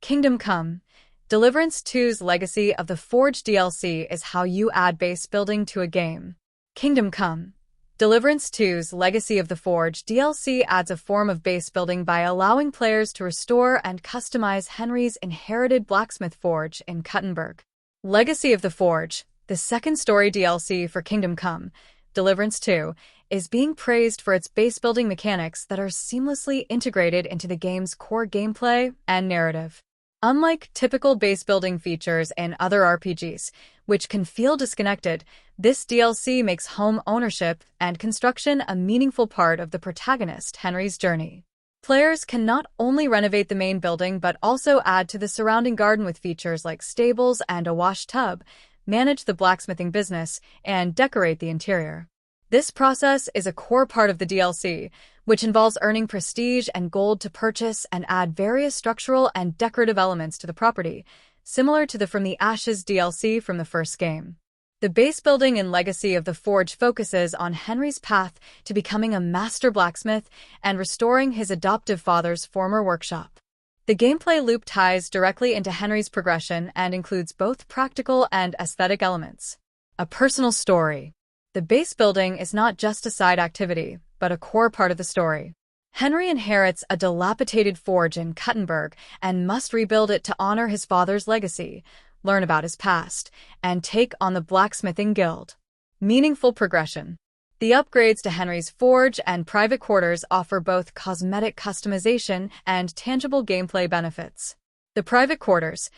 Kingdom Come. Deliverance II's Legacy of the Forge DLC is how you add base building to a game. Kingdom Come. Deliverance II's Legacy of the Forge DLC adds a form of base building by allowing players to restore and customize Henry's inherited blacksmith forge in Kuttenberg. Legacy of the Forge, the second story DLC for Kingdom Come, Deliverance II, is being praised for its base building mechanics that are seamlessly integrated into the game's core gameplay and narrative. Unlike typical base building features in other RPGs, which can feel disconnected, this DLC makes home ownership and construction a meaningful part of the protagonist Henry's journey. Players can not only renovate the main building but also add to the surrounding garden with features like stables and a wash tub, manage the blacksmithing business, and decorate the interior. This process is a core part of the DLC, which involves earning prestige and gold to purchase and add various structural and decorative elements to the property, similar to the From the Ashes DLC from the first game. The base building in Legacy of the Forge focuses on Henry's path to becoming a master blacksmith and restoring his adoptive father's former workshop. The gameplay loop ties directly into Henry's progression and includes both practical and aesthetic elements. A personal story. The base building is not just a side activity, but a core part of the story. Henry inherits a dilapidated forge in Kuttenberg and must rebuild it to honor his father's legacy, learn about his past, and take on the blacksmithing guild. Meaningful progression. The upgrades to Henry's forge and private quarters offer both cosmetic customization and tangible gameplay benefits. The private quarters,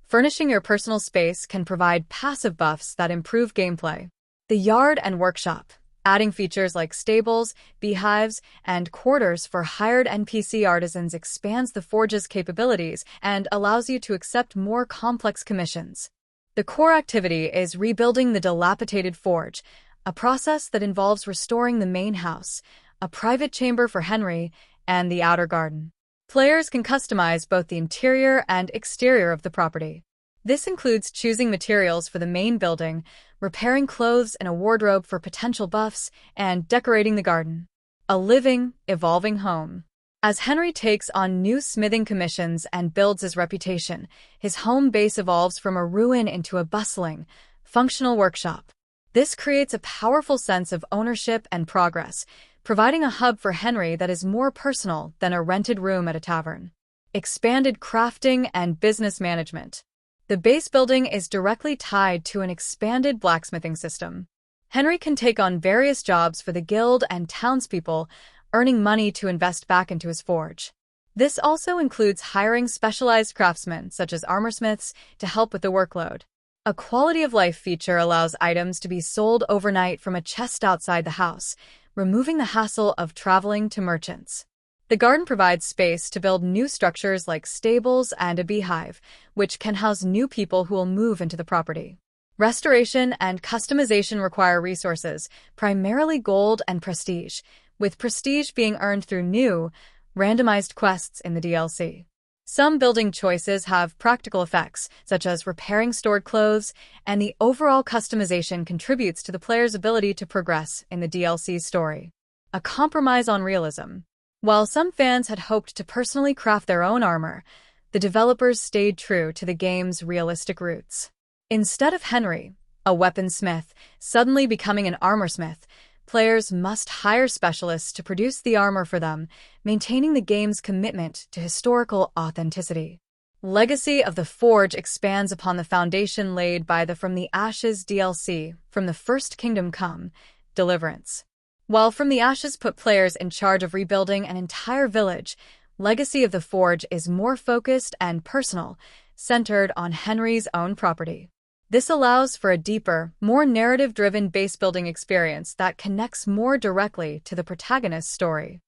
furnishing your personal space, can provide passive buffs that improve gameplay. The yard and workshop, adding features like stables, beehives, and quarters for hired NPC artisans, expands the forge's capabilities and allows you to accept more complex commissions. The core activity is rebuilding the dilapidated forge, a process that involves restoring the main house, a private chamber for Henry, and the outer garden. Players can customize both the interior and exterior of the property. This includes choosing materials for the main building, repairing clothes in a wardrobe for potential buffs, and decorating the garden. A living, evolving home. As Henry takes on new smithing commissions and builds his reputation, his home base evolves from a ruin into a bustling, functional workshop. This creates a powerful sense of ownership and progress, providing a hub for Henry that is more personal than a rented room at a tavern. Expanded crafting and business management. The base building is directly tied to an expanded blacksmithing system. Henry can take on various jobs for the guild and townspeople, earning money to invest back into his forge. This also includes hiring specialized craftsmen, such as armorsmiths, to help with the workload. A quality-of-life feature allows items to be sold overnight from a chest outside the house, removing the hassle of traveling to merchants. The garden provides space to build new structures like stables and a beehive, which can house new people who will move into the property. Restoration and customization require resources, primarily gold and prestige, with prestige being earned through new, randomized quests in the DLC. Some building choices have practical effects, such as repairing stored clothes, and the overall customization contributes to the player's ability to progress in the DLC's story. A compromise on realism. While some fans had hoped to personally craft their own armor, the developers stayed true to the game's realistic roots. Instead of Henry, a weaponsmith, suddenly becoming an armorsmith, players must hire specialists to produce the armor for them, maintaining the game's commitment to historical authenticity. Legacy of the Forge expands upon the foundation laid by the From the Ashes DLC from the first Kingdom Come, Deliverance. While From the Ashes put players in charge of rebuilding an entire village, Legacy of the Forge is more focused and personal, centered on Henry's own property. This allows for a deeper, more narrative-driven base-building experience that connects more directly to the protagonist's story.